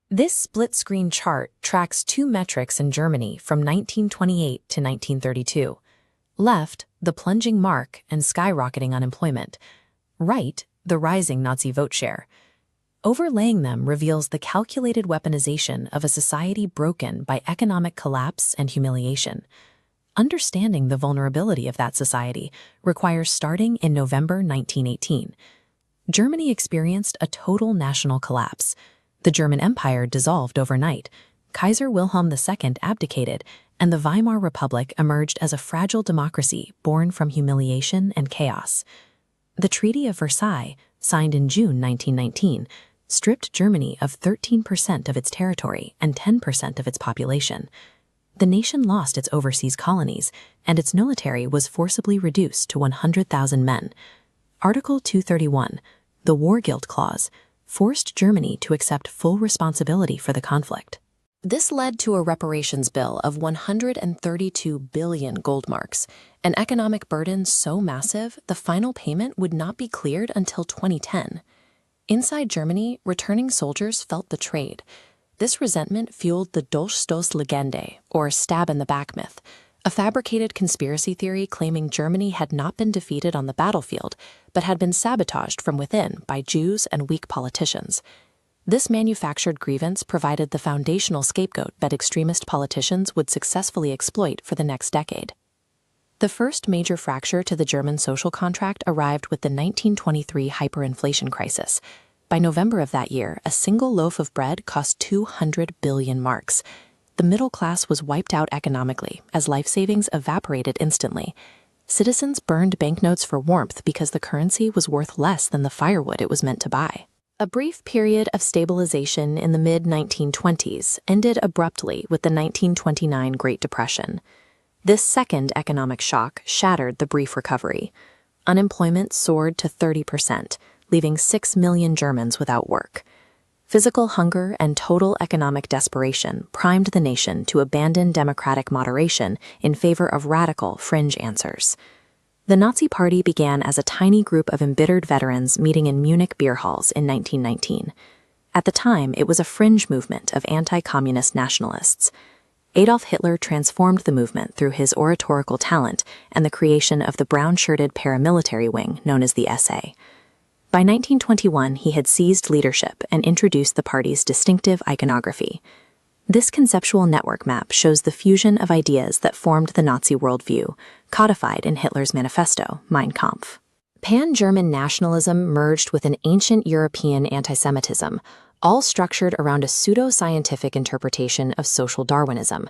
This split-screen chart tracks two metrics in Germany from 1928 to 1932. Left, the plunging mark and skyrocketing unemployment. Right, the rising Nazi vote share. Overlaying them reveals the calculated weaponization of a society broken by economic collapse and humiliation. Understanding the vulnerability of that society requires starting in November 1918. Germany experienced a total national collapse. The German Empire dissolved overnight. Kaiser Wilhelm II abdicated, and the Weimar Republic emerged as a fragile democracy born from humiliation and chaos. The Treaty of Versailles, signed in June 1919, stripped Germany of 13% of its territory and 10% of its population. The nation lost its overseas colonies, and its military was forcibly reduced to 100,000 men. Article 231, the War Guilt Clause, forced Germany to accept full responsibility for the conflict. This led to a reparations bill of 132 billion gold marks, an economic burden so massive the final payment would not be cleared until 2010. Inside Germany, returning soldiers felt betrayed. This resentment fueled the Dolchstoßlegende, or stab-in-the-back myth, a fabricated conspiracy theory claiming Germany had not been defeated on the battlefield, but had been sabotaged from within by Jews and weak politicians. This manufactured grievance provided the foundational scapegoat that extremist politicians would successfully exploit for the next decade. The first major fracture to the German social contract arrived with the 1923 hyperinflation crisis. By November of that year, a single loaf of bread cost 200 billion marks. The middle class was wiped out economically as life savings evaporated instantly. Citizens burned banknotes for warmth because the currency was worth less than the firewood it was meant to buy. A brief period of stabilization in the mid-1920s ended abruptly with the 1929 Great Depression. This second economic shock shattered the brief recovery. Unemployment soared to 30%, leaving 6 million Germans without work. Physical hunger and total economic desperation primed the nation to abandon democratic moderation in favor of radical, fringe answers. The Nazi Party began as a tiny group of embittered veterans meeting in Munich beer halls in 1919. At the time, it was a fringe movement of anti-communist nationalists. Adolf Hitler transformed the movement through his oratorical talent and the creation of the brown-shirted paramilitary wing known as the SA. By 1921, he had seized leadership and introduced the party's distinctive iconography. This conceptual network map shows the fusion of ideas that formed the Nazi worldview, codified in Hitler's manifesto, Mein Kampf. Pan-German nationalism merged with an ancient European anti-Semitism, all structured around a pseudo-scientific interpretation of social Darwinism.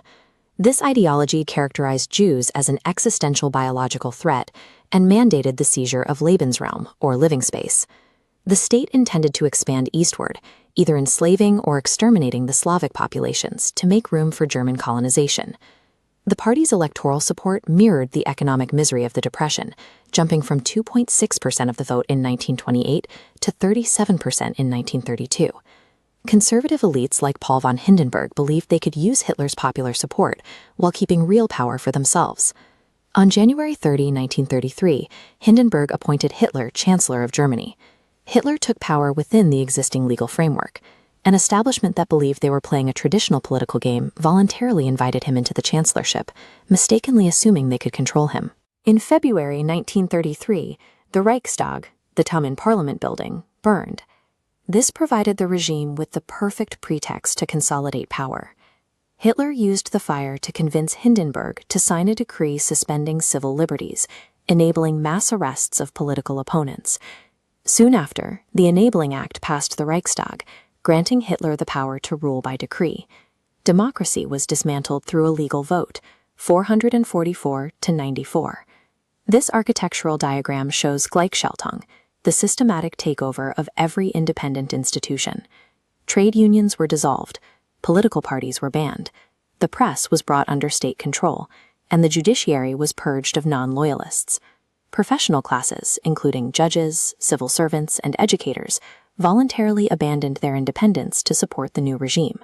This ideology characterized Jews as an existential biological threat and mandated the seizure of Lebensraum, or living space. The state intended to expand eastward, either enslaving or exterminating the Slavic populations to make room for German colonization. The party's electoral support mirrored the economic misery of the Depression, jumping from 2.6% of the vote in 1928 to 37% in 1932. Conservative elites like Paul von Hindenburg believed they could use Hitler's popular support while keeping real power for themselves. On January 30, 1933, Hindenburg appointed Hitler Chancellor of Germany. Hitler took power within the existing legal framework. An establishment that believed they were playing a traditional political game voluntarily invited him into the chancellorship, mistakenly assuming they could control him. In February 1933, the Reichstag, the Taumen Parliament building, burned. This provided the regime with the perfect pretext to consolidate power. Hitler used the fire to convince Hindenburg to sign a decree suspending civil liberties, enabling mass arrests of political opponents. Soon after, the Enabling Act passed the Reichstag, granting Hitler the power to rule by decree. Democracy was dismantled through a legal vote, 444 to 94. This architectural diagram shows Gleichschaltung, the systematic takeover of every independent institution. Trade unions were dissolved, political parties were banned, the press was brought under state control, and the judiciary was purged of non-loyalists. Professional classes, including judges, civil servants, and educators, voluntarily abandoned their independence to support the new regime.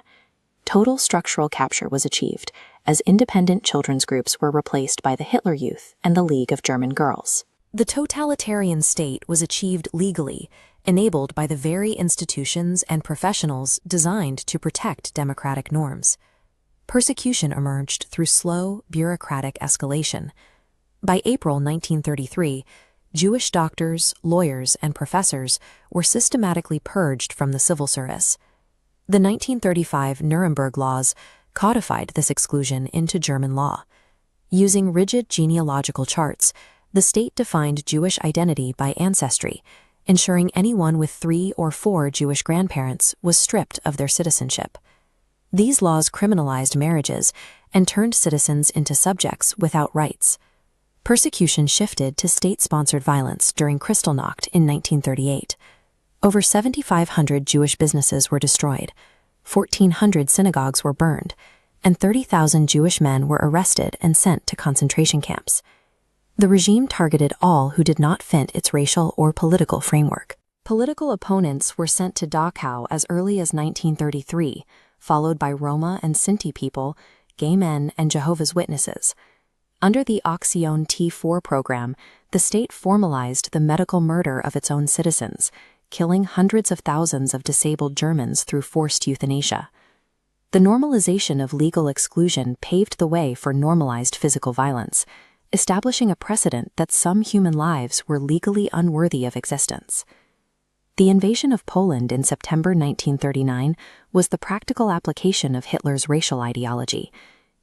Total structural capture was achieved, as independent children's groups were replaced by the Hitler Youth and the League of German Girls. The totalitarian state was achieved legally, enabled by the very institutions and professionals designed to protect democratic norms. Persecution emerged through slow, bureaucratic escalation. By April 1933, Jewish doctors, lawyers, and professors were systematically purged from the civil service. The 1935 Nuremberg laws codified this exclusion into German law. Using rigid genealogical charts, the state defined Jewish identity by ancestry, ensuring anyone with 3 or 4 Jewish grandparents was stripped of their citizenship. These laws criminalized marriages and turned citizens into subjects without rights. Persecution shifted to state-sponsored violence during Kristallnacht in 1938. Over 7,500 Jewish businesses were destroyed, 1,400 synagogues were burned, and 30,000 Jewish men were arrested and sent to concentration camps. The regime targeted all who did not fit its racial or political framework. Political opponents were sent to Dachau as early as 1933, followed by Roma and Sinti people, gay men, and Jehovah's Witnesses. Under the Aktion T4 program, the state formalized the medical murder of its own citizens, killing hundreds of thousands of disabled Germans through forced euthanasia. The normalization of legal exclusion paved the way for normalized physical violence, establishing a precedent that some human lives were legally unworthy of existence. The invasion of Poland in September 1939 was the practical application of Hitler's racial ideology.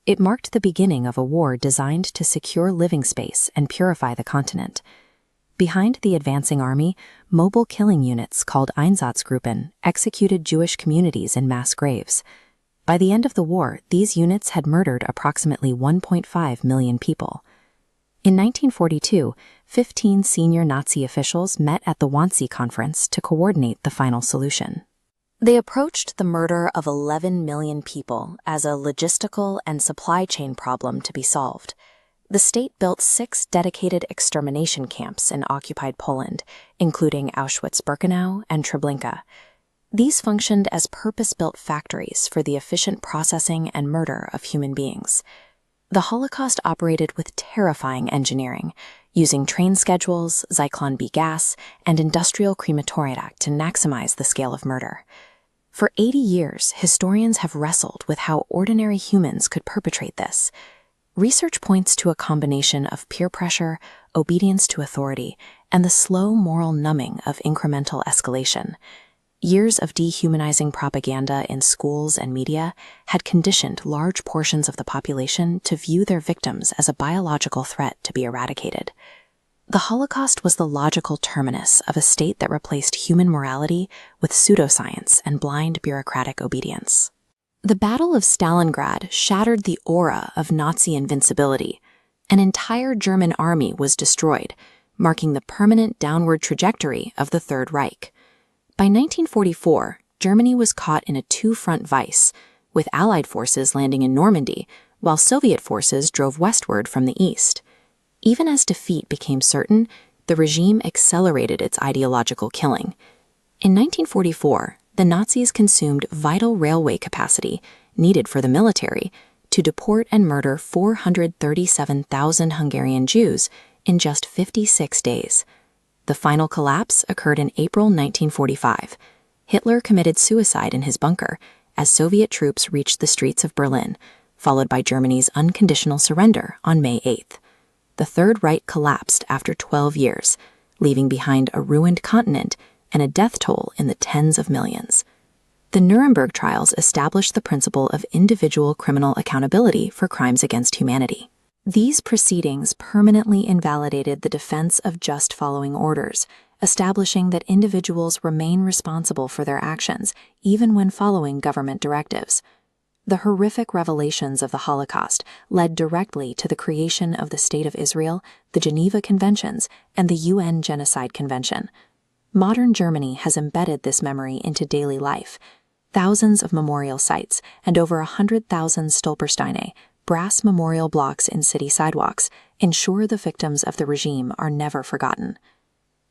It marked the beginning of a war designed to secure living space and purify the continent. Behind the advancing army, mobile killing units called Einsatzgruppen executed Jewish communities in mass graves. By the end of the war, these units had murdered approximately 1.5 million people. In 1942, 15 senior Nazi officials met at the Wannsee Conference to coordinate the final solution. They approached the murder of 11 million people as a logistical and supply chain problem to be solved. The state built 6 dedicated extermination camps in occupied Poland, including Auschwitz-Birkenau and Treblinka. These functioned as purpose-built factories for the efficient processing and murder of human beings. The Holocaust operated with terrifying engineering, using train schedules, Zyklon B gas, and industrial crematorium to maximize the scale of murder. For 80 years, historians have wrestled with how ordinary humans could perpetrate this. Research points to a combination of peer pressure, obedience to authority, and the slow moral numbing of incremental escalation. Years of dehumanizing propaganda in schools and media had conditioned large portions of the population to view their victims as a biological threat to be eradicated. The Holocaust was the logical terminus of a state that replaced human morality with pseudoscience and blind bureaucratic obedience. The Battle of Stalingrad shattered the aura of Nazi invincibility. An entire German army was destroyed, marking the permanent downward trajectory of the Third Reich. By 1944, Germany was caught in a two-front vice, with Allied forces landing in Normandy, while Soviet forces drove westward from the east. Even as defeat became certain, the regime accelerated its ideological killing. In 1944, the Nazis consumed vital railway capacity, needed for the military, to deport and murder 437,000 Hungarian Jews in just 56 days. The final collapse occurred in April 1945. Hitler committed suicide in his bunker as Soviet troops reached the streets of Berlin, followed by Germany's unconditional surrender on May 8th. The Third Reich collapsed after 12 years, leaving behind a ruined continent and a death toll in the tens of millions. The Nuremberg trials established the principle of individual criminal accountability for crimes against humanity. These proceedings permanently invalidated the defense of just following orders, establishing that individuals remain responsible for their actions even when following government directives. The horrific revelations of the Holocaust led directly to the creation of the State of Israel, the Geneva Conventions, and the UN Genocide Convention. Modern Germany has embedded this memory into daily life. Thousands of memorial sites and over 100,000 Stolpersteine, brass memorial blocks in city sidewalks, ensure the victims of the regime are never forgotten.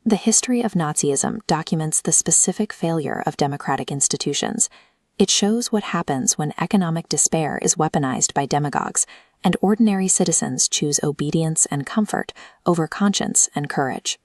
The history of Nazism documents the specific failure of democratic institutions. It shows what happens when economic despair is weaponized by demagogues, and ordinary citizens choose obedience and comfort over conscience and courage.